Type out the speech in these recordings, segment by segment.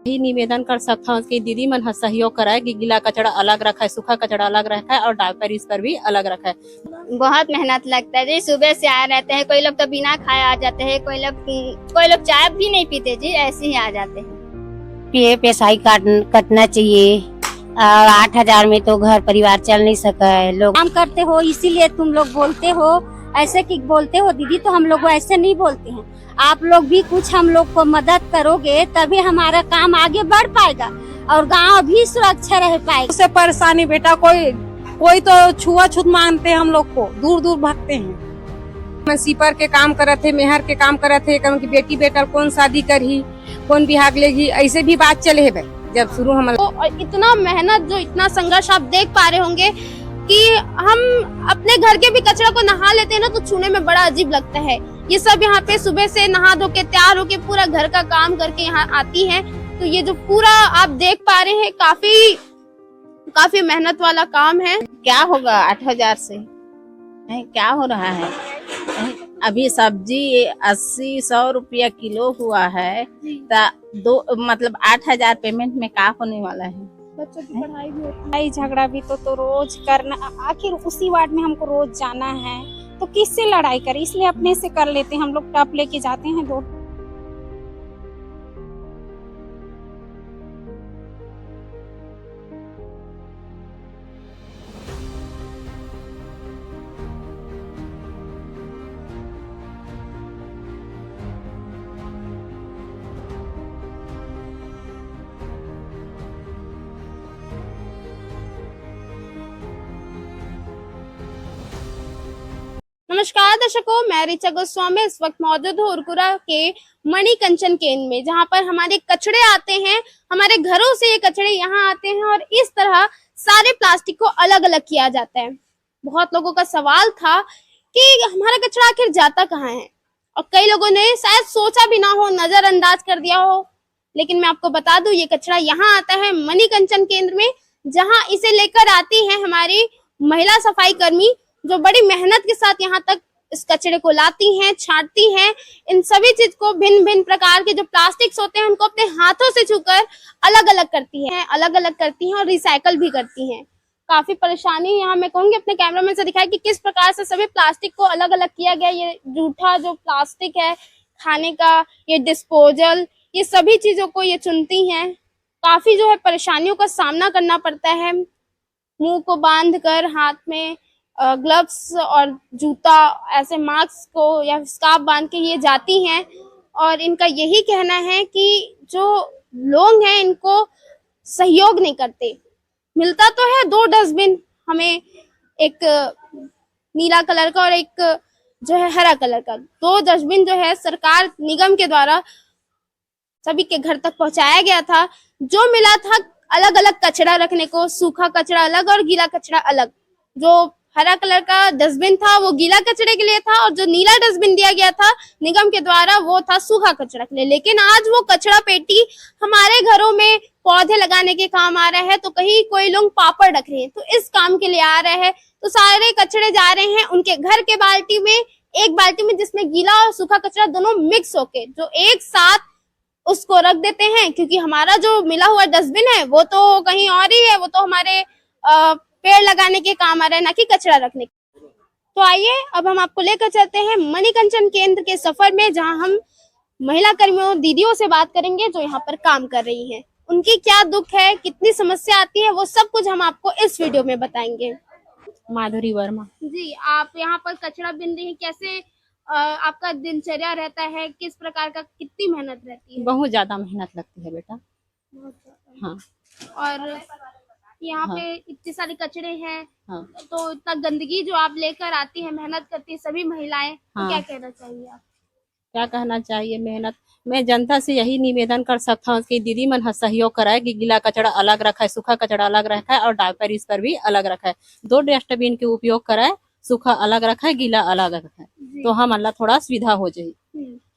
ही निवेदन कर सकता हूँ कि दीदी मन सहयोग कराए कि गीला कचरा अलग रखा है, सूखा कचरा अलग रखा है और डायपर इस पर भी अलग रखा है। बहुत मेहनत लगता है जी। सुबह से आ रहते हैं, कोई लोग तो बिना खाए आ जाते हैं, कोई लोग चाय भी नहीं पीते जी, ऐसे ही आ जाते हैं। ये पैसाई कटना चाहिए। 8,000 में तो घर परिवार चल नहीं सका है। लोग काम करते हो इसीलिए तुम लोग बोलते हो ऐसे कि बोलते हो दीदी, तो हम लोग ऐसे नहीं बोलते हैं। आप लोग भी कुछ हम लोग को मदद करोगे तभी हमारा काम आगे बढ़ पाएगा और गांव भी सुरक्षा रह पाएगा। उससे परेशानी बेटा, कोई तो छुआछूत मानते हैं, हम लोग को दूर दूर भागते हैं। मैं सीपर के काम करे थे, मेहर के काम करे थे, कहूँ कि बेटी बेटा कौन शादी करही, कौन बिहाग लेगी, ऐसे भी बात चले है जब शुरू हम तो इतना मेहनत, जो इतना संघर्ष आप देख पा रहे होंगे कि हम अपने घर के भी कचरा को नहा लेते हैं ना, तो छूने में बड़ा अजीब लगता है। ये सब यहाँ पे सुबह से नहा धो के तैयार होके पूरा घर का काम करके यहाँ आती हैं। तो ये जो पूरा आप देख पा रहे हैं, काफी मेहनत वाला काम है। क्या होगा 8,000 से? क्या हो रहा है? अभी सब्जी 80-100 रुपया किलो हुआ है, मतलब 8,000 पेमेंट में क्या होने वाला है? बच्चों की पढ़ाई भी होती है। झगड़ा भी तो रोज करना, आखिर उसी वार्ड में हमको रोज जाना है तो किससे लड़ाई करें, इसलिए अपने से कर लेते हैं। हम लोग टप लेके जाते हैं दो। नमस्कार दर्शकों, मैं ऋचा गोस्वामी इस वक्त मौजूद हूँ उरकुरा के मणिकंचन केंद्र में, जहाँ पर हमारे कचड़े आते हैं। हमारे घरों से ये कचड़े यहाँ आते हैं और इस तरह सारे प्लास्टिक को अलग अलग किया जाता है। बहुत लोगों का सवाल था कि हमारा कचरा आखिर जाता कहाँ है, और कई लोगों ने शायद सोचा भी ना हो, नजरअंदाज कर दिया हो। लेकिन मैं आपको बता दूं, ये कचरा यहाँ आता है मणिकंचन केंद्र में, जहाँ इसे लेकर आती है हमारी महिला सफाई कर्मी, जो बड़ी मेहनत के साथ यहाँ तक इस कचरे को लाती हैं, छांटती हैं। इन सभी चीज को भिन्न भिन्न प्रकार के जो प्लास्टिक्स होते हैं उनको अपने हाथों से छूकर अलग अलग करती हैं और रिसाइकल भी करती हैं। काफी परेशानी यहाँ मैं कहूंगी अपने कैमरामैन से दिखाई कि किस प्रकार से सभी प्लास्टिक को अलग अलग किया गया। ये जूठा जो प्लास्टिक है खाने का, ये डिस्पोजल, ये सभी चीजों को ये चुनती हैं। काफी जो है परेशानियों का सामना करना पड़ता है। मुंह को बांध कर, हाथ में ग्लव्स और जूता, ऐसे मास्क को या स्कार्फ बांध के ये जाती हैं। और इनका यही कहना है कि जो लोग हैं इनको सहयोग नहीं करते। मिलता तो है 2 डस्टबिन हमें, एक नीला कलर का और एक जो है हरा कलर का। 2 डस्टबिन जो है सरकार निगम के द्वारा सभी के घर तक पहुंचाया गया था। जो मिला था अलग अलग कचरा रखने को, सूखा कचरा अलग और गीला कचरा अलग। जो हरा कलर का डस्टबिन था वो गीला कचरे के लिए था, और जो नीला डस्टबिन दिया गया था निगम के द्वारा वो था सूखा कचरा के लिए। लेकिन आज वो कचरा पेटी हमारे घरों में पौधे लगाने के काम आ रहा है, तो कहीं कोई लोग पापड़ रख रहे हैं तो इस काम के लिए आ रहे हैं। तो सारे कचरे जा रहे हैं उनके घर के बाल्टी में, एक बाल्टी में जिसमें गीला और सूखा कचरा दोनों मिक्स होके जो एक साथ उसको रख देते हैं। क्योंकि हमारा जो मिला हुआ डस्टबिन है वो तो कहीं और ही है, वो तो हमारे पेड़ लगाने के काम आ रहा है, ना कि कचरा रखने के। तो आइए अब हम आपको लेकर चलते हैं मणिकंचन केंद्र के सफर में, जहां हम महिला कर्मियों, दीदियों से बात करेंगे जो यहाँ पर काम कर रही हैं। उनकी क्या दुख है, कितनी समस्या आती है, वो सब कुछ हम आपको इस वीडियो में बताएंगे। माधुरी वर्मा जी, आप यहाँ पर कचरा बिन रही हैं, कैसे आपका दिनचर्या रहता है, किस प्रकार का, कितनी मेहनत रहती है? बहुत ज्यादा मेहनत लगती है बेटा। हाँ। और यहाँ पे इतने सारे कचरे हैं, हाँ। तो इतना गंदगी जो आप लेकर आती है, मेहनत करती है सभी महिलाएं, तो क्या कहना चाहिए आप? क्या कहना चाहिए? मेहनत, मैं जनता से यही निवेदन कर सकता हूँ कि दीदी मन सहयोग कराए कि गीला कचरा अलग रखा है, सूखा कचरा अलग रखा है और डायपर इस पर भी अलग रखा है। 2 डस्टबिन के उपयोग कराए, सूखा अलग रखा है, गीला अलग रखा है, तो हम अल्लाह थोड़ा सुविधा हो जाए।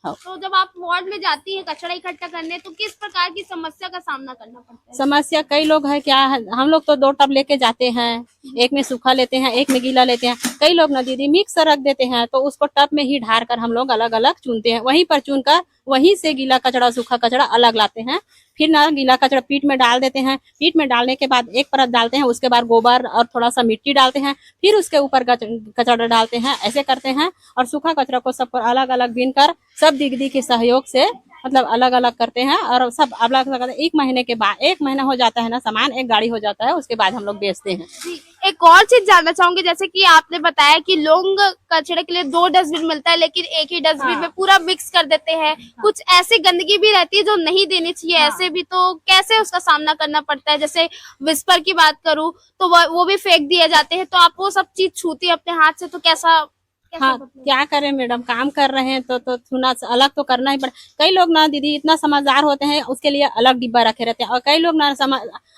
तो जब आप वार्ड में जाती है कचरा इकट्ठा करने, तो किस प्रकार की समस्या का सामना करना पड़ता है? समस्या कई लोग है, क्या है, हम लोग तो 2 टब लेके जाते हैं, एक में सूखा लेते हैं, एक में गीला लेते हैं। कई लोग ना दीदी मिक्स रख देते हैं, तो उसको टब में ही ढार कर हम लोग अलग अलग चुनते हैं, वहीं पर चुन कर वहीं से गीला कचरा सूखा कचरा अलग लाते हैं। फिर ना गीला कचरा पीट में डाल देते हैं, पीट में डालने के बाद एक परत डालते हैं, उसके बाद गोबर और थोड़ा सा मिट्टी डालते हैं, फिर उसके ऊपर कचरा डालते हैं, ऐसे करते हैं। और सूखा कचरा को सब अलग अलग बीन कर सब दीदी के सहयोग से मतलब अलग अलग करते हैं, और सब अलग अलग 1 महीने के बाद 1 महीना हो जाता है ना, सामान 1 गाड़ी हो जाता है, उसके बाद हम लोग बेचते हैं। जी, एक और चीज जानना चाहूंगी, जैसे कि आपने बताया कि लोग कचरे के लिए 2 डस्टबिन मिलता है, लेकिन एक ही डस्टबिन में पूरा मिक्स कर देते हैं। कुछ ऐसी गंदगी भी रहती है जो नहीं देनी चाहिए, ऐसे भी तो कैसे उसका सामना करना पड़ता है? जैसे विस्पर की बात करूँ तो वो भी फेंक दिए जाते हैं, तो आप वो सब चीज छूती है अपने हाथ से, तो कैसा हाँ, क्या करें मैडम, काम कर रहे हैं तो थोड़ा अलग तो करना ही पड़ा। कई लोग ना दीदी इतना समझदार होते हैं, उसके लिए अलग डिब्बा रखे रहते हैं, और कई लोग ना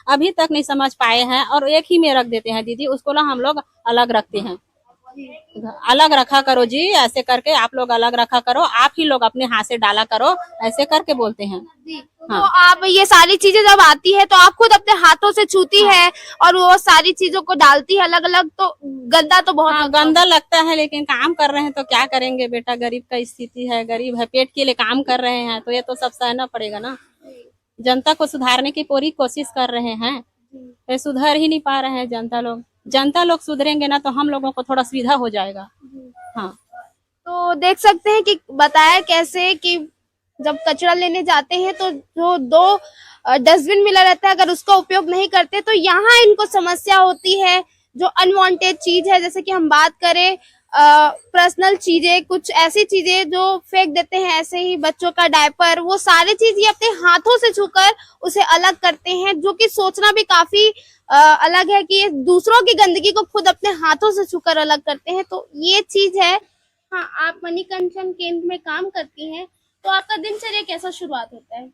अभी तक नहीं समझ पाए हैं और एक ही में रख देते हैं दीदी, उसको ना हम लोग अलग रखते हैं। अलग रखा करो जी, ऐसे करके आप लोग अलग रखा करो, आप ही लोग अपने हाथ से डाला करो, ऐसे करके बोलते हैं। तो आप ये सारी चीजें जब आती है तो आप खुद अपने हाथों से छूती है और वो सारी चीजों को डालती है अलग अलग, तो गंदा तो बहुत हाँ, गंदा लगता है, लेकिन काम कर रहे हैं तो क्या करेंगे बेटा, गरीब का स्थिति है, गरीब है, पेट के लिए काम कर रहे हैं, तो ये तो सब सहना पड़ेगा ना। जनता को सुधारने की पूरी कोशिश कर रहे हैं, ये सुधर ही नहीं पा रहे हैं जनता लोग सुधरेंगे ना तो हम लोगों को थोड़ा सुविधा हो जाएगा। हाँ, तो देख सकते हैं कि बताया कैसे कि जब कचरा लेने जाते हैं तो जो 2 डस्टबिन मिला रहता है, अगर उसका उपयोग नहीं करते तो यहाँ इनको समस्या होती है। जो अनवांटेड चीज है, जैसे कि हम बात करें पर्सनल चीजें, कुछ ऐसी चीजें जो फेंक देते हैं, ऐसे ही बच्चों का डायपर, वो सारी चीज ये अपने हाथों से छूकर उसे अलग करते हैं, जो कि सोचना भी काफी अलग है कि दूसरों की गंदगी को खुद अपने हाथों से छूकर अलग करते हैं, तो ये चीज है। हाँ, आप मणिकंचन केंद्र में काम करती हैं, तो आपका दिनचर्या कैसा शुरुआत होता है?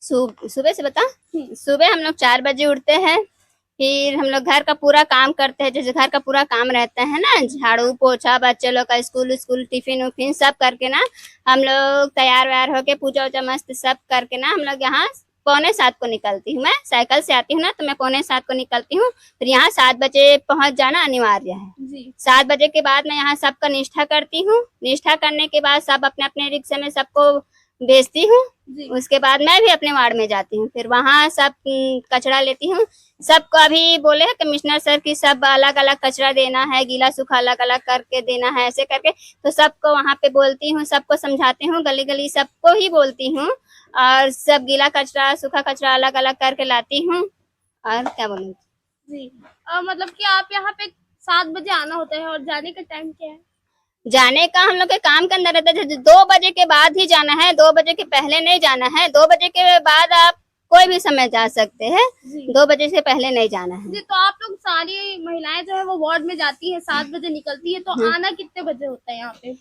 सुबह से बता, सुबह हम लोग 4 बजे उठते हैं, फिर हम लोग घर का पूरा काम करते हैं। जैसे घर का पूरा काम रहता है ना, झाड़ू पोछा, बच्चे लोग का स्कूल टिफिन उफिन सब करके ना हम लोग तैयार व्यार होके पूजा उजा मस्त सब करके ना हम लोग यहाँ 6:45 को निकलती हूँ। मैं साइकिल से आती हूँ ना, तो मैं 6:45 को निकलती हूँ, फिर यहाँ 7 बजे पहुँच जाना अनिवार्य है जी। 7 बजे के बाद मैं यहाँ सबका निष्ठा करती हूँ। निष्ठा करने के बाद सब अपने अपने रिक्शे में सबको भेजती हूँ। उसके बाद मैं भी अपने वार्ड में जाती हूँ, फिर वहाँ सब कचरा लेती हूँ। सबको अभी बोले हैं कमिश्नर सर की सब अलग अलग कचरा देना है, गीला सूखा अलग अलग करके देना है, ऐसे करके तो सबको वहाँ पे बोलती हूँ, सबको समझाती हूँ, गली गली सबको ही बोलती हूँ, और सब गीला कचरा सूखा कचरा अलग अलग करके लाती हूँ। और क्या बोलूँ जी, मतलब कि आप यहाँ पे 7 बजे आना होता है, और जाने का टाइम क्या है? जाने का हम लोग के काम के अंदर रहता है 2 बजे के बाद ही जाना है, 2 बजे के पहले नहीं जाना है। 2 बजे के बाद आप कोई भी समय जा सकते हैं, 2 बजे से पहले नहीं जाना है। जी, तो आप लोग सारी महिलाएं जो है वो वार्ड में जाती है, 7 बजे निकलती है, तो आना कितने बजे होता है यहाँ पे?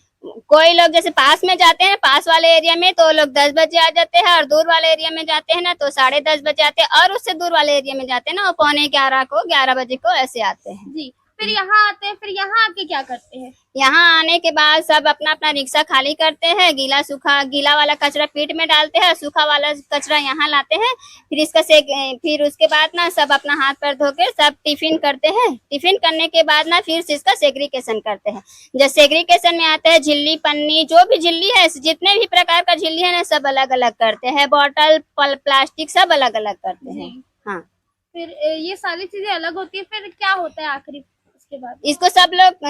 कोई लोग जैसे पास में जाते हैं, पास वाले एरिया में तो लोग 10 बजे आ जाते हैं, और दूर वाले एरिया में जाते हैं ना तो 10:30 बजे आते हैं, और उससे दूर वाले एरिया में जाते हैं ना वो 11:15 बजे को ऐसे आते हैं। जी, फिर यहाँ आते हैं, फिर यहाँ आके क्या करते हैं? यहाँ आने के बाद सब अपना अपना रिक्शा खाली करते हैं, गीला सूखा, गीला वाला कचरा पीट में डालते हैं, सूखा वाला कचरा यहाँ लाते हैं, फिर उसके बाद ना सब अपना हाथ पैर धो के सब टिफिन करते हैं। टिफिन करने के बाद ना फिर इसका सेग्रीगेशन करते हैं। जब सेग्रीगेशन में आता है झिल्ली पन्नी, जो भी झिल्ली है, जितने भी प्रकार का झिल्ली है ना सब अलग अलग करते हैं, बॉटल प्लास्टिक सब अलग अलग करते हैं। हाँ, फिर ये सारी चीजें अलग होती है, फिर क्या होता है आखिरी उसके बाद? इसको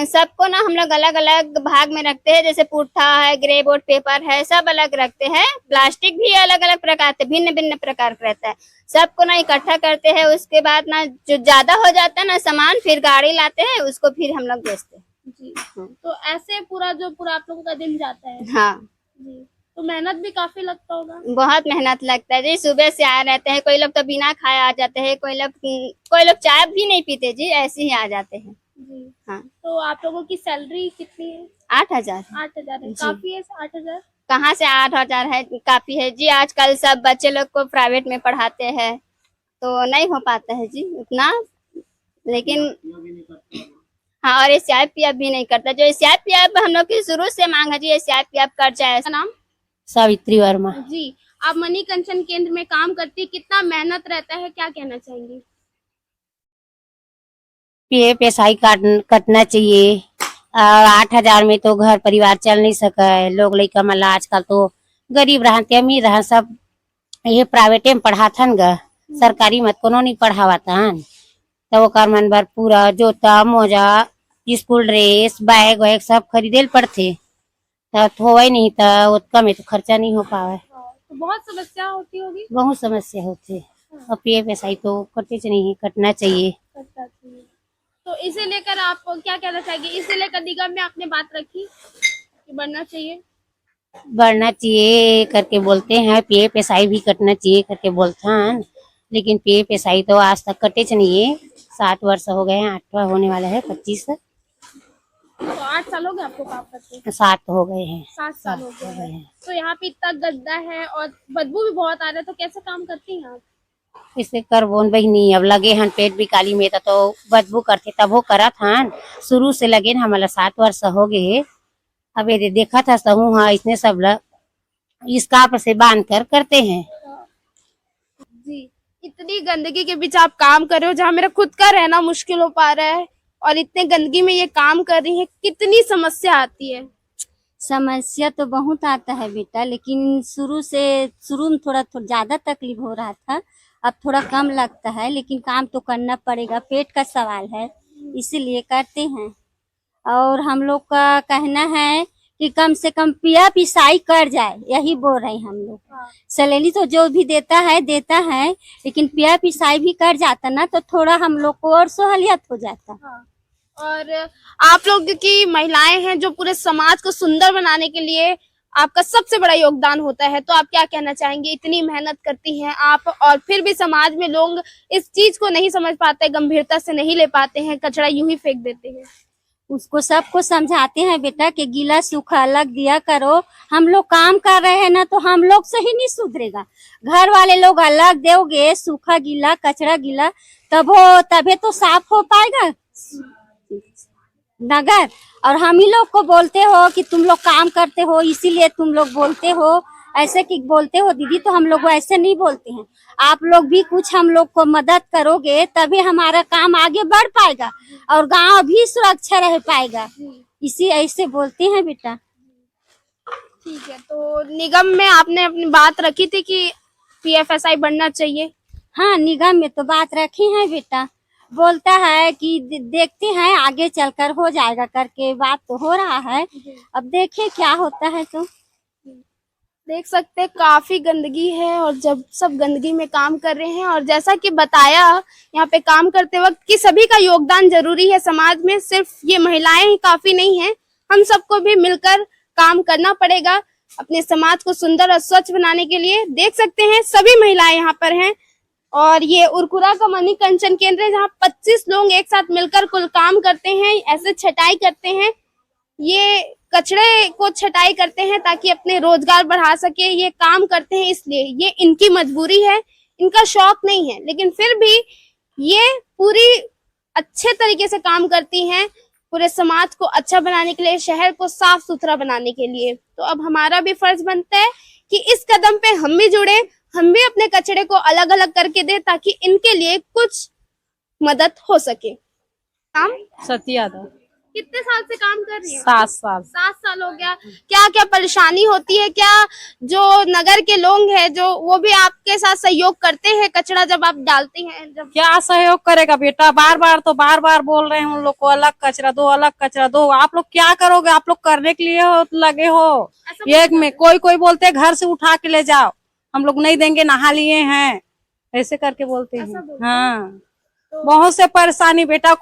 सबको ना हम लोग अलग अलग भाग में रखते हैं, जैसे पुट्ठा है, ग्रे बोर्ड पेपर है, सब अलग रखते हैं। प्लास्टिक भी अलग अलग प्रकार के भिन्न भिन्न प्रकार का रहता है, सबको ना इकट्ठा करते हैं। उसके बाद ना जो ज्यादा हो जाता है ना सामान, फिर गाड़ी लाते हैं, उसको फिर हम लोग बेचते हैं। जी, तो ऐसे पूरा आप लोगों का दिन जाता है? हाँ जी, तो मेहनत भी काफी लगता होगा? बहुत मेहनत लगता है जी, सुबह से आए रहते हैं, कोई लोग तो बिना खाए आ जाते हैं, कोई लोग चाय भी नहीं पीते जी, ऐसे ही आ जाते हैं। जी, हाँ, तो आप लोगों की सैलरी कितनी है? 8,000। 8,000 है, काफी है 8,000? कहाँ से 8,000 है, काफी है जी। आजकल सब बच्चे लोग को प्राइवेट में पढ़ाते हैं तो नहीं हो पाता है जी उतना, लेकिन हाँ, और SIPF भी नहीं करता। जो SIPF हम लोग की शुरू से मांग है जी, SIPF कर जाए। नाम? सावित्री वर्मा। जी, आप मणिकंचन केंद्र में काम करती, कितना मेहनत रहता है, क्या कहना चाहेंगी? PF कटना चाहिए। 8,000 में तो घर परिवार चल नहीं सका है। लोग लइका मन ला आजकल तो गरीब रहते अमीर रह सब ये प्राइवेटे में पढ़ाथन ग, सरकारी मत कोनो नहीं पढ़ावतन। तो ओकर मन बर पूरा जोता मोजा स्कूल ड्रेस बैग वैग सब खरीदेल पड़थे, तो होवे नहीं तो उतना में तो खर्चा नहीं हो पावे। तो बहुत समस्या होती होगी। बहुत समस्या होती। और PF तो कटे नहीं, कटना चाहिए। तो इसे लेकर आप क्या कहना चाहेंगे? इसे लेकर निगम में आपने बात रखी कि बढ़ना चाहिए? बढ़ना चाहिए करके बोलते हैं, PF भी कटना चाहिए करके बोलते हैं, लेकिन PF तो आज तक कटे नहीं है। 7 वर्ष हो गए हैं, 8वां होने वाला है 25। तो 8 साल हो गए आपको काम करते? 7 हो गए हैं। 7 साल हो गए हैं। तो यहाँ पे इतना गंदा है और बदबू भी बहुत आ रहा है, तो कैसे काम करती हैं आप? इसे कर बोन बहनी अब लगे हन पेट भी काली में तो बदबू करते तब वो करत हन। शुरू से लगे न हमारा 7 वर्ष हो गए। अब ये देखा था सहू हाँ इसने सब लोग स्कार्फ से बांध कर करते हैं। जी, इतनी गंदगी के बीच आप काम कर रहे हो, जहाँ मेरा खुद का रहना मुश्किल हो पा रहा है, और इतने गंदगी में ये काम कर रही है, कितनी समस्या आती है? समस्या तो बहुत आता है बेटा, लेकिन शुरू में थोड़ा ज्यादा तकलीफ हो रहा था, अब थोड़ा कम लगता है, लेकिन काम तो करना पड़ेगा, पेट का सवाल है, इसीलिए करते हैं। और हम लोग का कहना है कि कम से कम PF कर जाए, यही बोल रहे हैं हम लोग। सैलरी तो जो भी देता है, लेकिन PF भी कर जाता ना तो थोड़ा हम लोग को और सहूलियत हो जाता। और आप लोग की महिलाएं हैं जो पूरे समाज को सुंदर बनाने के लिए आपका सबसे बड़ा योगदान होता है, तो आप क्या कहना चाहेंगे? इतनी मेहनत करती हैं आप, और फिर भी समाज में लोग इस चीज को नहीं समझ पाते, गंभीरता से नहीं ले पाते हैं, कचरा यूं ही फेंक देते हैं। उसको सबको समझाते हैं बेटा कि गीला सूखा अलग दिया करो। हम लोग काम कर रहे हैं ना, तो हम लोग से ही नहीं सुधरेगा। घर वाले लोग अलग दोगे, सूखा गीला कचरा गीला, तभी तो साफ हो पाएगा नगर। और हम ही लोग को बोलते हो कि तुम लोग काम करते हो, इसीलिए तुम लोग बोलते हो ऐसे कि बोलते हो दीदी, तो हम लोग ऐसे नहीं बोलते हैं। आप लोग भी कुछ हम लोग को मदद करोगे तभी हमारा काम आगे बढ़ पाएगा और गांव भी सुरक्षा रह पाएगा, इसी ऐसे बोलते हैं बेटा। ठीक है, तो निगम में आपने अपनी बात रखी थी कि PF बढ़ना चाहिए? हाँ, निगम में तो बात रखी है बेटा, बोलता है कि देखते हैं आगे चलकर हो जाएगा करके, बात तो हो रहा है, अब देखे क्या होता है। तो देख सकते हैं काफी गंदगी है, और जब सब गंदगी में काम कर रहे हैं, और जैसा कि बताया यहाँ पे काम करते वक्त कि सभी का योगदान जरूरी है समाज में, सिर्फ ये महिलाएं ही काफी नहीं है, हम सबको भी मिलकर काम करना पड़ेगा अपने समाज को सुंदर और स्वच्छ बनाने के लिए। देख सकते हैं सभी महिलाएं यहाँ पर हैं, और ये उरकुरा का मणिकंचन केंद्र है, जहाँ 25 लोग एक साथ मिलकर कुल काम करते हैं, ऐसे छटाई करते हैं, ये कचरे को छटाई करते हैं ताकि अपने रोजगार बढ़ा सके। ये काम करते हैं इसलिए, ये इनकी मजबूरी है, इनका शौक नहीं है, लेकिन फिर भी ये पूरी अच्छे तरीके से काम करती हैं पूरे समाज को अच्छा बनाने के लिए, शहर को साफ सुथरा बनाने के लिए। तो अब हमारा भी फर्ज बनता है कि इस कदम पे हम भी जुड़े, हम भी अपने कचरे को अलग अलग करके दें ताकि इनके लिए कुछ मदद हो सके। काम सत्यादा कितने साल से काम कर रही है? 7 साल। 7 साल हो गया। क्या क्या परेशानी होती है? क्या जो नगर के लोग हैं जो वो भी आपके साथ सहयोग करते हैं कचरा जब आप डालते हैं? जब क्या सहयोग करेगा बेटा, बार बार बोल रहे हैं उन लोग को अलग कचरा दो, अलग कचरा दो। आप लोग क्या करोगे? आप लोग करने के लिए लगे हो। एक में कोई बोलते हैं घर से उठा के ले जाओ, हम लोग नहीं देंगे, नहा लिए हैं, ऐसे करके बोलते हैं। हाँ, बहुत से परेशानी बेटा,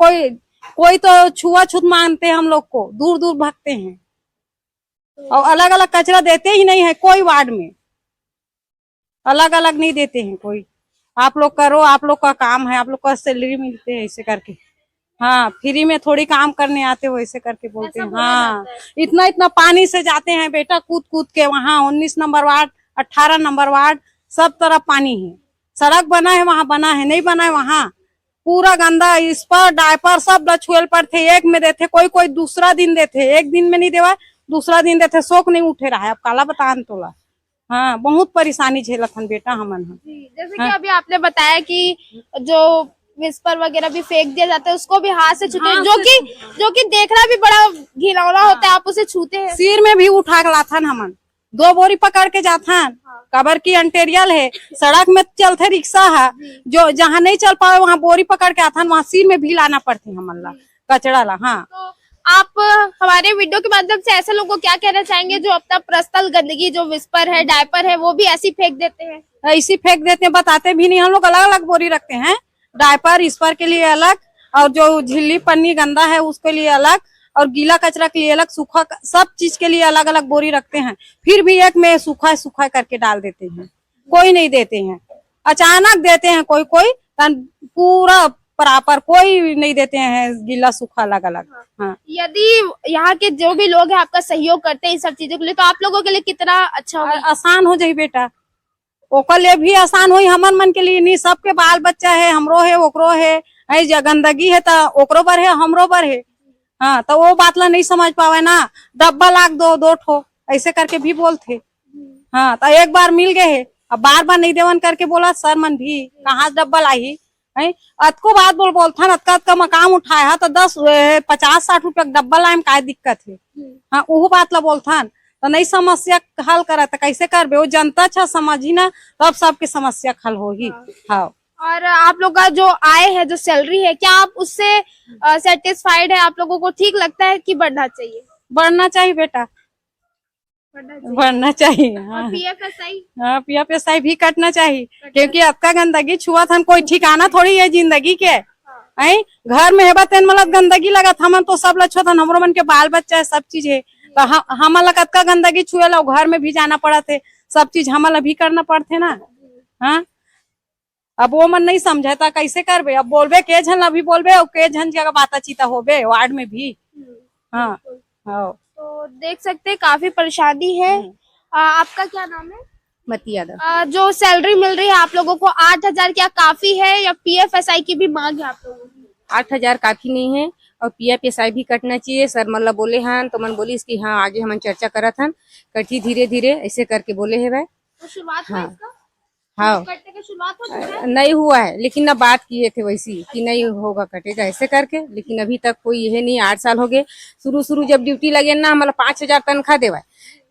कोई तो छुआछूत मानते हैं हम लोग को, दूर दूर भागते हैं। और अलग अलग कचरा देते ही नहीं है, कोई वार्ड में अलग अलग नहीं देते हैं कोई। आप लोग करो, आप लोग का काम है, आप लोग का सैलरी मिलते है, ऐसे करके। हाँ, फ्री में थोड़ी काम करने आते हो, ऐसे करके बोलते हैं। हाँ, इतना पानी से जाते हैं बेटा, कूद के वहाँ 19 नंबर वार्ड, 18 नंबर वार्ड, सब तरफ पानी है। सड़क बना है वहाँ, बना है, नहीं बना है वहाँ पूरा गंदा, इस पर डायपर सब लछुएल पर थे। एक में देते, कोई दूसरा दिन देते, एक दिन में नहीं देवा, दूसरा दिन देते, शोक नहीं उठे रहा है। अब काला बतान तोला हाँ बहुत परेशानी झेलत हन बेटा हमन ह। जैसे कि अभी आपने बताया कि जो विस्पर वगैरह भी फेंक दिया जाता है उसको भी हाथ से छूते हैं, जो कि देखना भी बड़ा घिनौना होता है, आप उसे छूते हैं। सिर में भी उठा के लाथन हमन, 2 बोरी पकड़ के जाथन। कबर की अंटेरियल है, सड़क में चलते रिक्शा है, जो जहाँ नहीं चल पाए वहाँ बोरी पकड़ के आथन, वहाँ सिर में भी लाना पड़ती हमन ला कचड़ा ला। हाँ तो आप हमारे वीडियो के माध्यम से ऐसे लोगों को क्या कहना चाहेंगे जो अपना पर्सनल गंदगी, जो विस्पर है, डायपर है, वो भी ऐसी फेंक देते हैं? ऐसी फेंक देते हैं, बताते भी नहीं। हम लोग अलग अलग बोरी रखते हैं, डायपर इस्पर के लिए अलग, और जो झिल्ली पन्नी गंदा है उसके लिए अलग, और गीला कचरा के लिए अलग, सूखा सब चीज के लिए अलग अलग बोरी रखते हैं। फिर भी एक में सूखा सूखा करके डाल देते हैं, कोई नहीं देते हैं, अचानक देते हैं कोई कोई, पूरा प्रॉपर कोई नहीं देते हैं, गीला सूखा अलग अलग। हाँ यदि यहाँ के जो भी लोग हैं आपका सहयोग करते हैं इन सब चीजों के लिए, तो आप लोगों के लिए कितना अच्छा होगा? आसान हो जाए बेटा, ओकर लिए भी आसान हुई, हमन मन के लिए नहीं। सबके बाल बच्चा है, हमरो है ओकरो है, गंदगी है तो ओकरो पर है हमरो पर है। हाँ तो वो बात ला नहीं समझ पावे ना, डब्बा लाग दो ठो ऐसे करके भी बोलते। हाँ तो एक बार मिल गए है, अब बार बार नहीं देवन करके बोला सर मन भी कहाँ डब्बा लाई है, अतको बात बोलथन, अतका मकाम उठाया तो 50-60 रुपया डब्बा लाए में का दिक्कत है। हाँ वो बात ला बोलथन, तो नहीं समस्या हल करा तो कैसे करबे, वो जनता अच्छा समझी ना, तब सबके समस्या हल होगी। हाँ और आप लोग का जो आय है, जो सैलरी है, क्या आप उससे सेटिस्फाइड है? आप लोगों को ठीक लगता है कि बढ़ना चाहिए? बढ़ना चाहिए बेटा, बढ़ना चाहिए। हाँ पीएफएसआई? हाँ पीएफएसआई भी कटना चाहिए, क्योंकि आपका गंदगी छुआ था, कोई ठिकाना थोड़ी है जिंदगी के। आई घर में है तेन मतलब गंदगी लगा था, हम तो सब लच्छो था, हमरो मन के बाल बच्चा है, सब चीज है, तो हम कतका गंदगी छुए ला, घर में भी जाना पड़ा थे, सब चीज हमला भी करना पड़ते ना। हाँ अब वो मन नहीं समझे तो कैसे करबे, अब बोलबे के झन अभी बोलबे, और के झन जगह बाता चीता होबे वार्ड में भी। हाँ हाँ तो देख सकते हैं काफी परेशानी है। आपका क्या नाम है? मती यादव। जो सैलरी मिल रही है आप लोगों को 8,000 क्या काफी है या पीएफएसआई की भी मांग है आप लोगों की? 8,000 काफी नहीं है, और पीएफएसआई भी कटना चाहिए। सर मतलब बोले हन तो मन बोली इसकी, हाँ आगे हम चर्चा करत हन, कटी धीरे धीरे ऐसे करके बोले है भाई। तो शुरुआत हुआ इसका? हाँ कटने की शुरुआत हो चुका है? नहीं हुआ है, लेकिन ना बात किए थे वैसी कि नहीं होगा कटेगा ऐसे करके, लेकिन अभी तक कोई यह नहीं। 8 साल हो गए, शुरू जब ड्यूटी लगे ना हमारा 5,000 तनख्वाह देवा,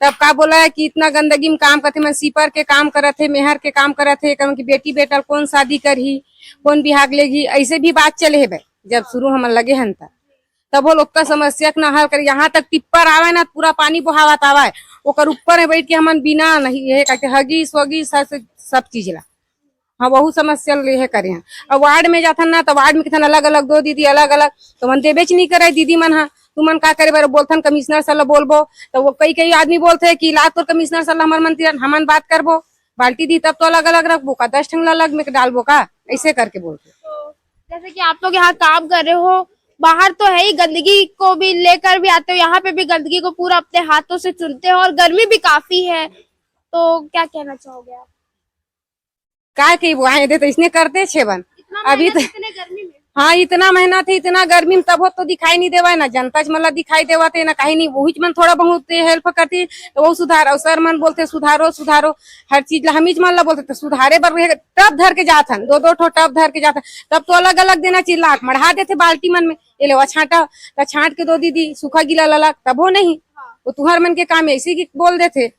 तब का बोला है कि इतना गंदगी में काम करते, मैं सीपर के काम करत थे, मेहर के काम करत थे, कि बेटी बेटा कौन शादी करही, कौन बिहाग लेगी, ऐसे भी बात चले है भाई। जब शुरू हम लगे हन तब वो लोग का समस्या ना हल कर, यहाँ तक टिप्पर आवे ना पूरा पानी बहावत आवे, ओकर ऊपर में बैठ के हमन बिना नहीं ये कहते हगी स्वगी सब चीज ला। हाँ बहुत समस्या ले करे हैं। अब वार्ड में जाथन ना तो वार्ड में कितन अलग अलग 2 दीदी अलग अलग, तो मन देबेच नहीं करे दीदी मन। हाँ तुमन का करे बार बोलथन कमिश्नर सर बोलबो, तो वो कई आदमी बोलते है कि ला तो कमिश्नर सर हमारे मंत्री हमन बात करबो, बाल्टी दी तब तो अलग अलग रखबो का, 10 ठंगला अलग में डालबो का, ऐसे करके बोलते। तो जैसे कि आप लोग यहाँ काम कर रहे हो, बाहर तो है ही, गंदगी को भी लेकर भी आते हो, यहाँ पे भी गंदगी को पूरा अपने हाथों से चुनते हो, और गर्मी भी काफी है, तो क्या कहना चाहोगे आप? क्या कही वो आए थे तो इसने करते छेबन अभी तो। इतने गर्मी में? हाँ इतना मेहनत है, इतना गर्मी में, तब तो दिखाई नहीं देवा ना, जनता मतलब दिखाई देवा थे ना कहीं नहीं, वही मन थोड़ा बहुत हेल्प करती तो वो सुधार, और सर मन बोलते सुधारो सुधारो हर चीज, हम मतलब बोलते तो सुधारे पर टब धर के जाथन, 2-2 ठो टब धर के जाथन, तब तो अलग अलग देना चाहिए, लाख मढ़ा देते बाल्टी मन में, ये ले छाटा तो छाट के 2 दीदी सूखा गीला ललक, तब वो नहीं, वो तुहर मन के काम ऐसी की बोल देते।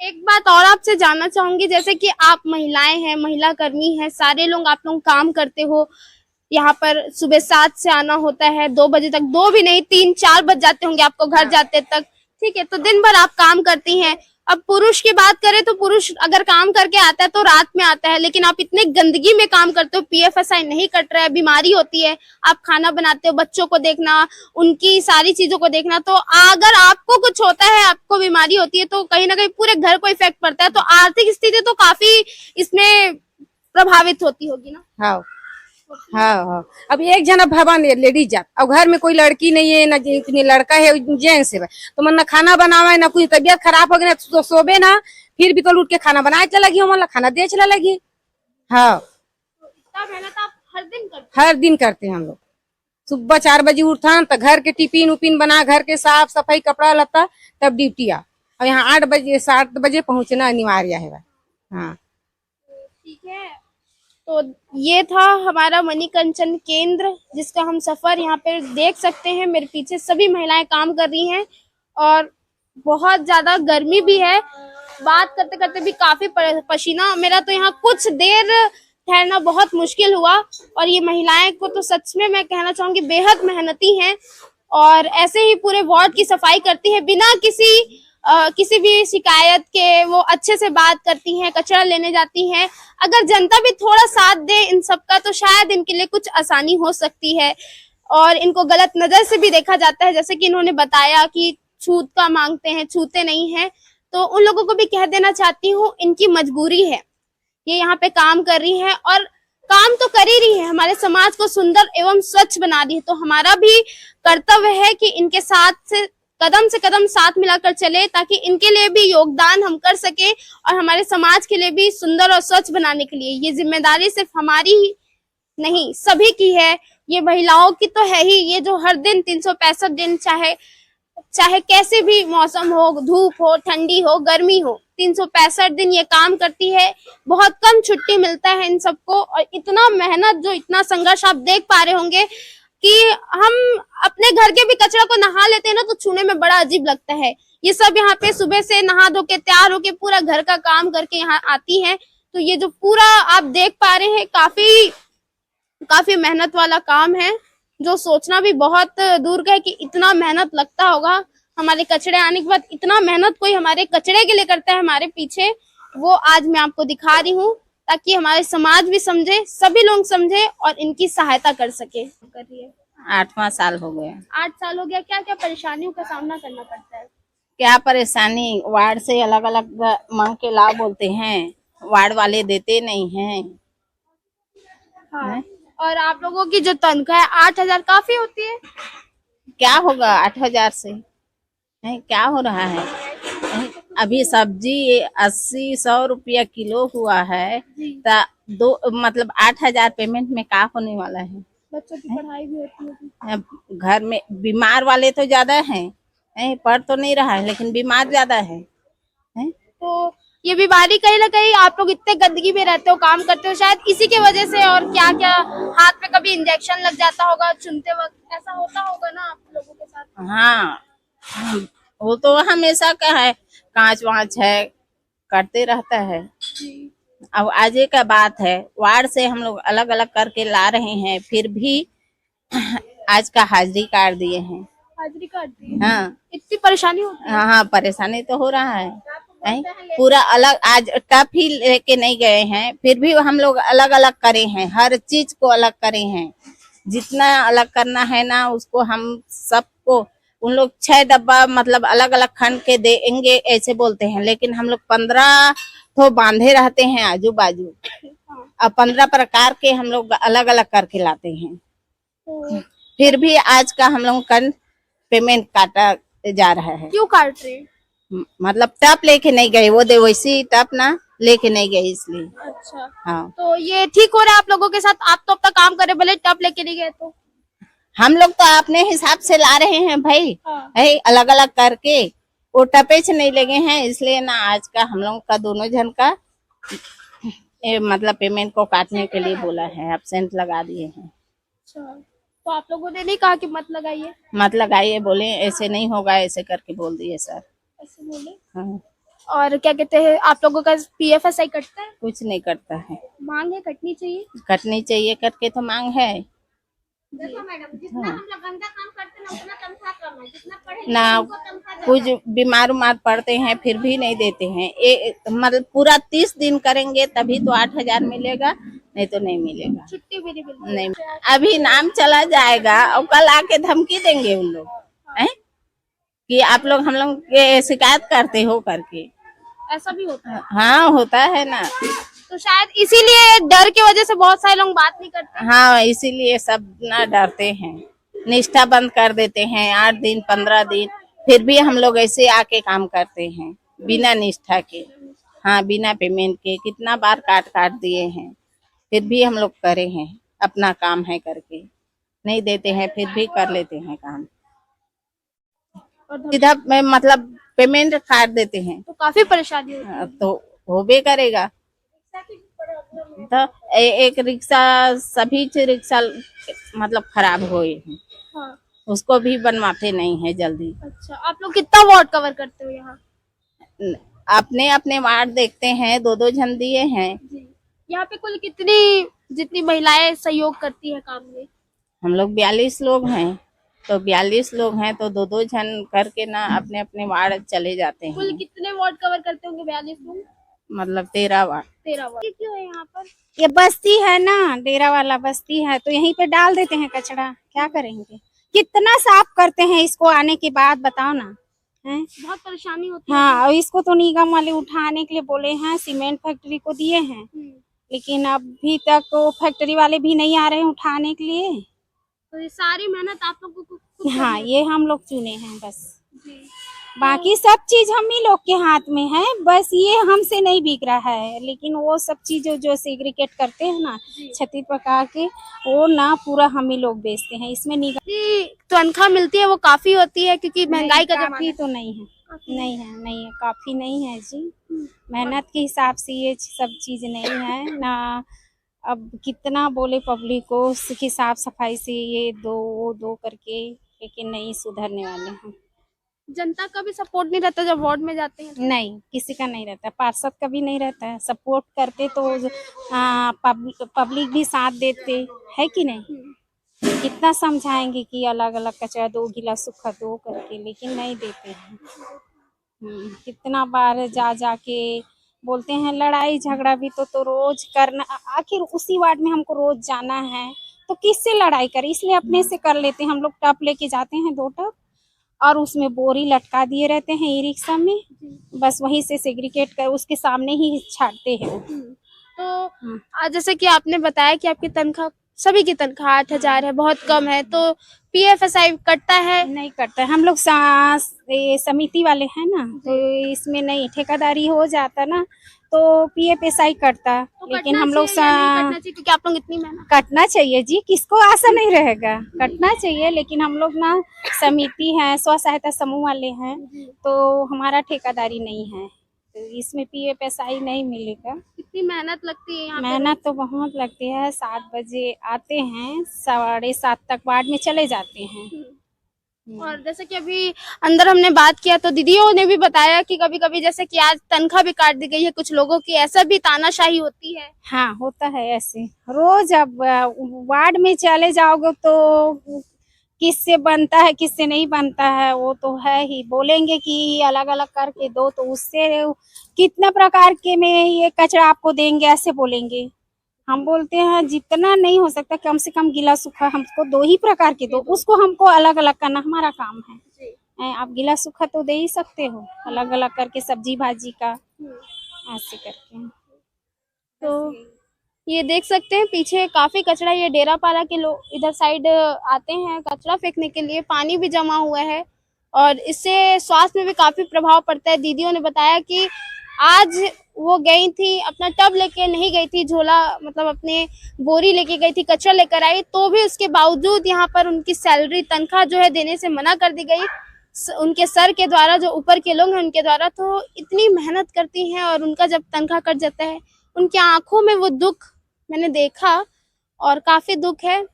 एक बात और आपसे जानना चाहूंगी, जैसे कि आप महिलाएं हैं, महिला कर्मी हैं, सारे लोग आप लोग काम करते हो, यहाँ पर सुबह 7 से आना होता है, 2 बजे तक, 2 भी नहीं 3-4 बज जाते होंगे आपको घर जाते तक, ठीक है, तो दिन भर आप काम करती हैं। अब पुरुष की बात करें तो पुरुष अगर काम करके आता है तो रात में आता है, लेकिन आप इतने गंदगी में काम करते हो, पीएफएसआई नहीं कट रहा है, बीमारी होती है, आप खाना बनाते हो, बच्चों को देखना, उनकी सारी चीजों को देखना, तो अगर आपको कुछ होता है, आपको बीमारी होती है, तो कहीं ना कहीं पूरे घर को इफेक्ट पड़ता है, तो आर्थिक स्थिति तो काफी इसमें प्रभावित होती होगी ना? हाँ हाँ अब एक जना भवन लेडीज जात, अब घर में कोई लड़की नहीं है ना लड़का है जेंट्स है, तो मन ना खाना बनावा ना कुछ, तबियत खराब हो गई ना तो सोबे ना, फिर भी तो उठ के खाना बनाए चला लगी, मन खाना दे चला लगी। हाँ इतना मेहनत आप हर दिन करते हैं हम लोग। सुबह 4 बजे उठा तो घर के टिफिन उपिन बना, घर के साफ सफाई कपड़ा लता, तब ड्यूटी आ, और यहाँ 8 बजे पहुंचना अनिवार्य है। हाँ ठीक है। तो ये था हमारा मणिकंचन केंद्र, जिसका हम सफर यहाँ पे देख सकते हैं। मेरे पीछे सभी महिलाएं काम कर रही हैं और बहुत ज्यादा गर्मी भी है। बात करते करते भी काफी पसीना, मेरा तो यहाँ कुछ देर ठहरना बहुत मुश्किल हुआ। और ये महिलाएं को तो सच में मैं कहना चाहूंगी बेहद मेहनती हैं और ऐसे ही पूरे वार्ड की सफाई करती है बिना किसी भी शिकायत के। वो अच्छे से बात करती हैं, कचरा लेने जाती हैं। अगर जनता भी थोड़ा साथ दे इन सबका तो शायद इनके लिए कुछ आसानी हो सकती है। और इनको गलत नजर से भी देखा जाता है, जैसे कि इन्होंने बताया कि छूत का मांगते हैं, छूते नहीं हैं। तो उन लोगों को भी कह देना चाहती हूँ, इनकी मजबूरी है, ये यहाँ पे काम कर रही है और काम तो कर ही रही है, हमारे समाज को सुंदर एवं स्वच्छ बना रही है। तो हमारा भी कर्तव्य है कि इनके साथ से कदम साथ मिलाकर चले, ताकि इनके लिए भी योगदान हम कर सके और हमारे समाज के लिए भी सुंदर और स्वच्छ बनाने के लिए। ये जिम्मेदारी सिर्फ हमारी ही नहीं, सभी की है। ये महिलाओं की तो है ही, ये जो हर दिन 365 दिन चाहे कैसे भी मौसम हो, धूप हो, ठंडी हो, गर्मी हो, 365 दिन ये काम करती है। बहुत कम छुट्टी मिलता है इन सबको और इतना मेहनत, जो इतना संघर्ष आप देख पा रहे होंगे कि हम अपने घर के भी कचरा को नहा लेते हैं ना तो छूने में बड़ा अजीब लगता है। ये सब यहाँ पे सुबह से नहा धो के तैयार होके पूरा घर का काम करके यहाँ आती हैं। तो ये जो पूरा आप देख पा रहे हैं काफी मेहनत वाला काम है, जो सोचना भी बहुत दूर का है कि इतना मेहनत लगता होगा। हमारे कचड़े आने के बाद इतना मेहनत कोई हमारे कचड़े के लिए करता है हमारे पीछे, वो आज मैं आपको दिखा रही हूँ, ताकि हमारे समाज भी समझे, सभी लोग समझे और इनकी सहायता कर सके। कर रही है 8वां साल हो गया। 8 साल हो गया। क्या क्या परेशानियों का सामना करना पड़ता है? क्या परेशानी, वार्ड से अलग अलग मांग के लाभ बोलते हैं, वार्ड वाले देते नहीं हैं। हाँ। और आप लोगों की जो तनख्वाह है 8,000 काफी होती है? क्या होगा 8,000 से? क्या हो रहा है? अभी सब्जी 80-100 रुपया किलो हुआ है, तो 8,000 पेमेंट में क्या होने वाला है? बच्चों की पढ़ाई भी होती है। घर में बीमार वाले तो ज्यादा हैं, पढ़ तो नहीं रहा है लेकिन बीमार ज्यादा है। तो ये बीमारी कहीं ना कहीं, आप लोग इतने गंदगी में रहते हो, काम करते हो, शायद इसी के वजह से। और क्या क्या हाथ पे कभी इंजेक्शन लग जाता होगा चुनते वक्त, ऐसा होता होगा ना आप लोगों के साथ? हाँ, वो तो हमेशा का है, कांच वाँच है, करते रहता है। अब आज का बात है, वार्ड से हम लोग अलग अलग करके ला रहे हैं, फिर भी आज का हाजिरी काट दिए हैं। हाजिरी काट दी? हाँ, इतनी परेशानी होती है? हाँ, परेशानी तो हो रहा है। पूरा अलग, आज टप ही लेके नहीं गए हैं, फिर भी हम लोग अलग अलग करे हैं, हर चीज को अलग करे हैं। जितना अलग करना है ना, उसको हम सबको, उन लोग 6 डब्बा अलग अलग खंड के देंगे ऐसे बोलते हैं, लेकिन हम लोग 15 तो बांधे रहते हैं आजू बाजू, अब 15 प्रकार के हम लोग अलग अलग करके लाते हैं। फिर भी आज का हम लोग का पेमेंट काटा जा रहा है। क्यों काट रहे? टप लेके नहीं गए, वो दे वैसी टप ना लेके नहीं गए इसलिए। अच्छा। हाँ, तो ये ठीक हो रहा है आप लोगों के साथ? आप तो अपना काम करे, भले टप लेके नहीं गए तो। हम लोग तो अपने हिसाब से ला रहे हैं भाई। हाँ। है अलग अलग करके, वो टपे से नहीं लगे हैं, इसलिए ना आज का हम लोग का दोनों जन का पेमेंट को काटने के लिए बोला है, एब्सेंट लगा दिए हैं। अच्छा, तो आप लोगों ने नहीं कहा कि मत लगाइए? मत लगाइए, बोले ऐसे नहीं होगा, ऐसे करके बोल दिए सर। ऐसे बोले? हाँ, और क्या कहते हैं, आप लोगों का PFSI कटता है? कुछ नहीं करता है। मांग है, कटनी चाहिए। कटनी चाहिए, करके तो मांग है। देखो मैडम, जितना हम लोग गंदा काम करते हैं ना उतना तनख्वाह कम है, जितना पढ़े ना कुछ बीमार उमार पड़ते हैं फिर भी नहीं देते हैं। पूरा 30 दिन करेंगे तभी तो 8,000 मिलेगा, नहीं तो नहीं मिलेगा। छुट्टी भी नहीं मिलती? नहीं, अभी नाम चला जाएगा और कल आके धमकी देंगे उन लोग हैं कि आप लोग हम लोग के शिकायत करते हो करके। ऐसा भी होता है? हाँ, होता है ना। तो शायद इसीलिए डर की वजह से बहुत सारे लोग बात नहीं करते। हाँ, इसीलिए सब ना डरते हैं, निष्ठा बंद कर देते हैं 8 दिन 15 दिन, फिर भी हम लोग ऐसे आके काम करते हैं बिना निष्ठा के। हाँ, बिना पेमेंट के कितना बार काट दिए हैं, फिर भी हम लोग करे हैं, अपना काम है करके। नहीं देते हैं फिर भी कर लेते हैं काम। इधर में पेमेंट काट देते हैं, तो काफी परेशानी होती है। तो होबे करेगा। तो एक रिक्शा, सभी रिक्शा मतलब खराब हुए हैं, हाँ। उसको भी बनवाते नहीं है जल्दी। अच्छा, आप लोग कितना वार्ड कवर करते हो यहाँ? अपने अपने वार्ड देखते हैं, 2-2 जन दिए हैं। जी। यहाँ पे कुल कितनी जितनी महिलाएं सहयोग करती है काम में? हम लोग 42 लोग हैं, तो 42 लोग हैं तो 2-2 जन करके ना अपने अपने वार्ड चले जाते कुल हैं। कितने वार्ड कवर करते होंगे? 42 लोग, मतलब 13 वार्ड। 13 वार्ड। क्यों है यहाँ पर? ये बस्ती है ना, डेरा वाला बस्ती है, तो यहीं पे डाल देते हैं कचरा। क्या करेंगे? कितना साफ करते हैं इसको आने के बाद, बताओ ना। हैं? बहुत परेशानी होती है। हाँ, और इसको तो निगम वाले उठाने के लिए बोले हैं, सीमेंट फैक्ट्री को दिए हैं, लेकिन अभी तक वो फैक्ट्री वाले भी नहीं आ रहे हैं उठाने के लिए। तो ये सारी मेहनत आप लोगों को खुद हाँ, करनी ये हम लोग चुने हैं बस। है। जी। बाकी सब चीज हम ही लोग के हाथ में है, बस ये हमसे नहीं बिक रहा है। लेकिन वो सब चीज जो सेग्रीगेट करते हैं ना, छत्तीस प्रकार के, वो ना पूरा हम ही लोग बेचते हैं। इसमें निगम जी, तनख्वाह मिलती है वो काफी होती है क्योंकि महंगाई का जमाना काफी है। तो नहीं है, नहीं है, काफी नहीं है जी। मेहनत के हिसाब से ये सब चीज नहीं है ना। अब कितना बोले पब्लिक को कि साफ सफाई से ये दो वो दो करके, लेकिन नहीं सुधरने वाले हैं। जनता का भी सपोर्ट नहीं रहता जब वार्ड में जाते हैं। नहीं, किसी का नहीं रहता, पार्षद का भी नहीं रहता है। सपोर्ट करते तो पब्लिक भी साथ देते है कि नहीं। कितना समझाएंगे कि अलग अलग कचरा दो, गीला सूखा दो करके, लेकिन नहीं देते हैं। कितना बार जा जाके बोलते हैं। लड़ाई झगड़ा भी तो रोज करना, आखिर उसी वार्ड में हमको रोज जाना है तो किससे लड़ाई करें, इसलिए अपने से कर लेते हैं। हम लोग टब लेके जाते हैं, 2 टब, और उसमें बोरी लटका दिए रहते हैं ई रिक्शा में, बस वहीं से सेग्रीगेट कर उसके सामने ही छाटते हैं। तो आज जैसे कि आपने बताया कि आपकी तनख्वाह, सभी की तनख्वाह 8,000 है, बहुत कम है, तो PFSI कटता है? नहीं कटता है। हम लोग ये समिति वाले हैं ना, तो इसमें नहीं, ठेकेदारी हो जाता ना तो PFSI कटता। तो लेकिन कटना हम लोग चाहिए या नहीं कटना चाहिए क्योंकि आप लोग इतनी मेहनत। कटना चाहिए जी, किसको आशा नहीं रहेगा, कटना चाहिए। लेकिन हम लोग ना समिति है, स्व सहायता समूह वाले हैं, तो हमारा ठेकेदारी नहीं है, तो इसमें PFSI नहीं मिलेगा। कितनी मेहनत लगती है यहाँ पे? मेहनत तो बहुत लगती है। 7 बजे आते हैं, 7:30 तक वार्ड में चले जाते हैं। और जैसे कि अभी अंदर हमने बात किया तो दीदियों ने भी बताया कि कभी कभी जैसे कि आज तनख्वाह भी काट दी गई है कुछ लोगों की, ऐसा भी तानाशाही होती है। हाँ, होता है ऐसे रोज। अब वार्ड में चले जाओगे तो किससे बनता है किससे नहीं बनता है वो तो है ही। बोलेंगे कि अलग अलग करके दो, तो उससे कितना प्रकार के में ये कचरा आपको देंगे, ऐसे बोलेंगे। हम बोलते हैं जितना नहीं हो सकता कम से कम गीला सूखा हमको 2 ही प्रकार के दो, उसको हमको अलग अलग करना हमारा काम है। आप गीला सूखा तो दे ही सकते हो, अलग अलग करके सब्जी भाजी का ऐसे करके। तो ये देख सकते हैं पीछे काफी कचरा, ये डेरापारा के लोग इधर साइड आते हैं कचरा फेंकने के लिए, पानी भी जमा हुआ है और इससे स्वास्थ्य में भी काफी प्रभाव पड़ता है। दीदियों ने बताया कि आज वो गई थी, अपना टब लेके नहीं गई थी, झोला मतलब अपने बोरी लेके गई थी, कचरा लेकर आई, तो भी उसके बावजूद यहाँ पर उनकी सैलरी तनख्वाह जो है देने से मना कर दी गई उनके सर के द्वारा, जो ऊपर के लोग हैं उनके द्वारा। तो इतनी मेहनत करती हैं और उनका जब तनख्वाह कट जाता है, उनकी आंखों में वो दुख मैंने देखा और काफी दुख है।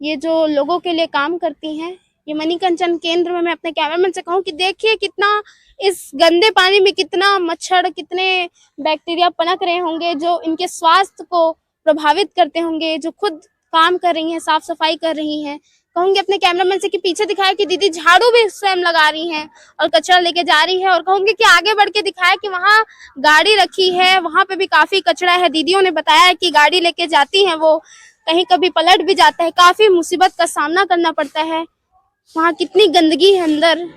ये जो लोगों के लिए काम करती हैं, ये मणिकंचन केंद्र में मैं अपने कैमरामैन से कहूँ कि देखिए कितना इस गंदे पानी में कितना मच्छर, कितने बैक्टीरिया पनप रहे होंगे जो इनके स्वास्थ्य को प्रभावित करते होंगे। जो खुद काम कर रही हैं, साफ सफाई कर रही हैं, कहूंगी अपने कैमरामैन से कि पीछे दिखाया कि दीदी झाड़ू भी स्वयं लगा रही हैं और कचरा लेके जा रही है, और कहूंगी कि आगे बढ़ के दिखाया कि वहाँ गाड़ी रखी है, वहां पे भी काफी कचरा है। दीदियों ने बताया कि गाड़ी लेके जाती हैं वो, कहीं कभी पलट भी जाता है, काफी मुसीबत का सामना करना पड़ता है, वहाँ कितनी गंदगी है अंदर।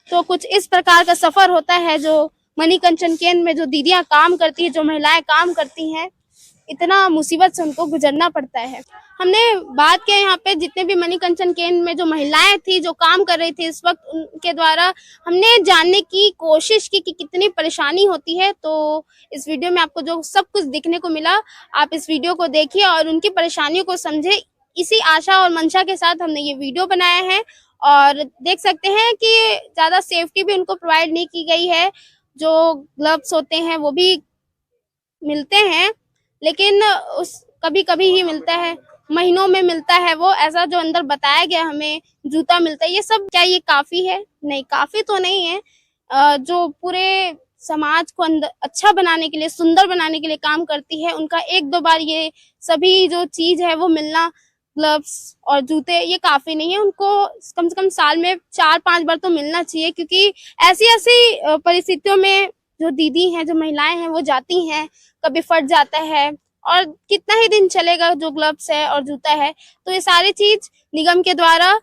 तो कुछ इस प्रकार का सफर होता है जो मणिकंचन केंद्र में जो दीदियां काम करती है, जो महिलाएं काम करती हैं, इतना मुसीबत से उनको गुजरना पड़ता है। हमने बात किया यहाँ पे जितने भी मणिकंचन केंद्र में जो महिलाएं थी जो काम कर रही थी इस वक्त, उनके द्वारा हमने जानने की कोशिश की कि कितनी परेशानी होती है। तो इस वीडियो में आपको जो सब कुछ देखने को मिला, आप इस वीडियो को देखिए और उनकी परेशानियों को समझे। इसी आशा और मंशा के साथ हमने ये वीडियो बनाया है और देख सकते हैं कि ज्यादा सेफ्टी भी उनको प्रोवाइड नहीं की गई है। जो ग्लव्स होते हैं वो भी मिलते हैं, लेकिन उस कभी कभी ही मिलता है, महीनों में मिलता है वो। ऐसा जो अंदर बताया गया हमें जूता मिलता है, ये सब क्या ये काफी है? नहीं, काफी तो नहीं है। जो पूरे समाज को अंदर अच्छा बनाने के लिए, सुंदर बनाने के लिए काम करती है, उनका एक दो बार ये सभी जो चीज है वो मिलना, ग्लव्स और जूते, ये काफी नहीं है। उनको कम से कम साल में 4-5 बार तो मिलना चाहिए, क्योंकि ऐसी ऐसी परिस्थितियों में जो दीदी हैं, जो महिलाएं हैं, वो जाती हैं, कभी फट जाता है और कितना ही दिन चलेगा जो ग्लव्स है और जूता है। तो ये सारी चीज निगम के द्वारा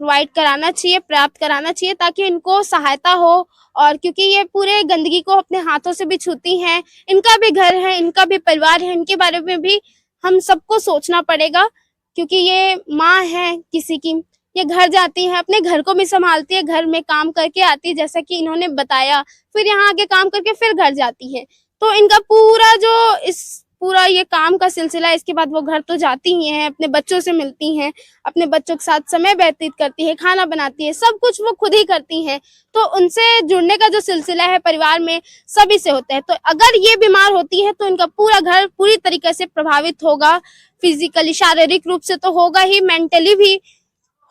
प्रोवाइड कराना चाहिए, प्राप्त कराना चाहिए, ताकि इनको सहायता हो। और क्योंकि ये पूरे गंदगी को अपने हाथों से भी छूती हैं, इनका भी घर है, इनका भी परिवार है, इनके बारे में भी हम सबको सोचना पड़ेगा, क्योंकि ये माँ है किसी की, ये घर जाती है, अपने घर को भी संभालती है, घर में काम करके आती है जैसा कि इन्होंने बताया, फिर यहाँ आके काम करके फिर घर जाती है। तो इनका पूरा जो पूरा ये काम का सिलसिला है, इसके बाद वो घर तो जाती ही हैं, अपने बच्चों से मिलती हैं, अपने बच्चों के साथ समय व्यतीत करती है, खाना बनाती है, सब कुछ वो खुद ही करती हैं। तो उनसे जुड़ने का जो सिलसिला है परिवार में सभी से होता है। तो अगर ये बीमार होती है तो इनका पूरा घर पूरी तरीके से प्रभावित होगा, फिजिकली, शारीरिक रूप से तो होगा ही, मेंटली भी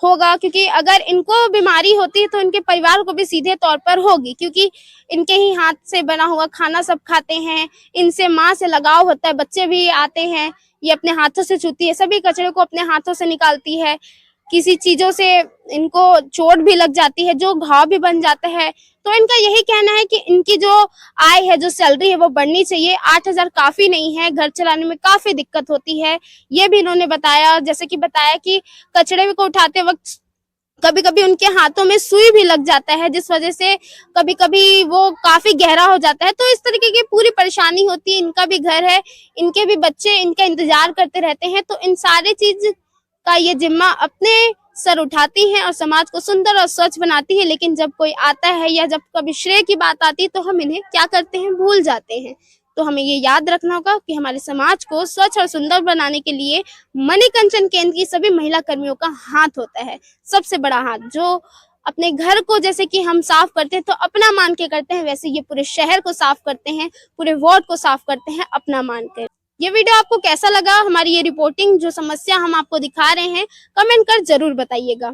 होगा, क्योंकि अगर इनको बीमारी होती है तो इनके परिवार को भी सीधे तौर पर होगी, क्योंकि इनके ही हाथ से बना हुआ खाना सब खाते हैं, इनसे माँ से लगाव होता है, बच्चे भी आते हैं, ये अपने हाथों से छूती है, सभी कचरे को अपने हाथों से निकालती है, किसी चीजों से इनको चोट भी लग जाती है, जो घाव भी बन जाता है। तो इनका यही कहना है कि इनकी जो आय है, जो सैलरी है, वो बढ़नी चाहिए। 8,000 काफी नहीं है, घर चलाने में काफी दिक्कत होती है, ये भी इन्होंने बताया। जैसे कि बताया कि कचरे को उठाते वक्त कभी कभी उनके हाथों में सुई भी लग जाता है, जिस वजह से कभी कभी वो काफी गहरा हो जाता है। तो इस तरीके की पूरी परेशानी होती है। इनका भी घर है, इनके भी बच्चे इनका इंतजार करते रहते हैं। तो इन सारी चीज का ये जिम्मा अपने सर उठाती हैं और समाज को सुंदर और स्वच्छ बनाती है। लेकिन जब कोई आता है या जब कभी श्रेय की बात आती है तो हम इन्हें क्या करते हैं, भूल जाते हैं। तो हमें ये याद रखना होगा कि हमारे समाज को स्वच्छ और सुंदर बनाने के लिए मणिकंचन केंद्र की सभी महिला कर्मियों का हाथ होता है, सबसे बड़ा हाथ। जो अपने घर को जैसे कि हम साफ करते हैं तो अपना मान के करते हैं, वैसे ये पूरे शहर को साफ करते हैं, पूरे वार्ड को साफ करते हैं अपना मान कर। ये वीडियो आपको कैसा लगा, हमारी ये रिपोर्टिंग, जो समस्या हम आपको दिखा रहे हैं, कमेंट कर जरूर बताइएगा।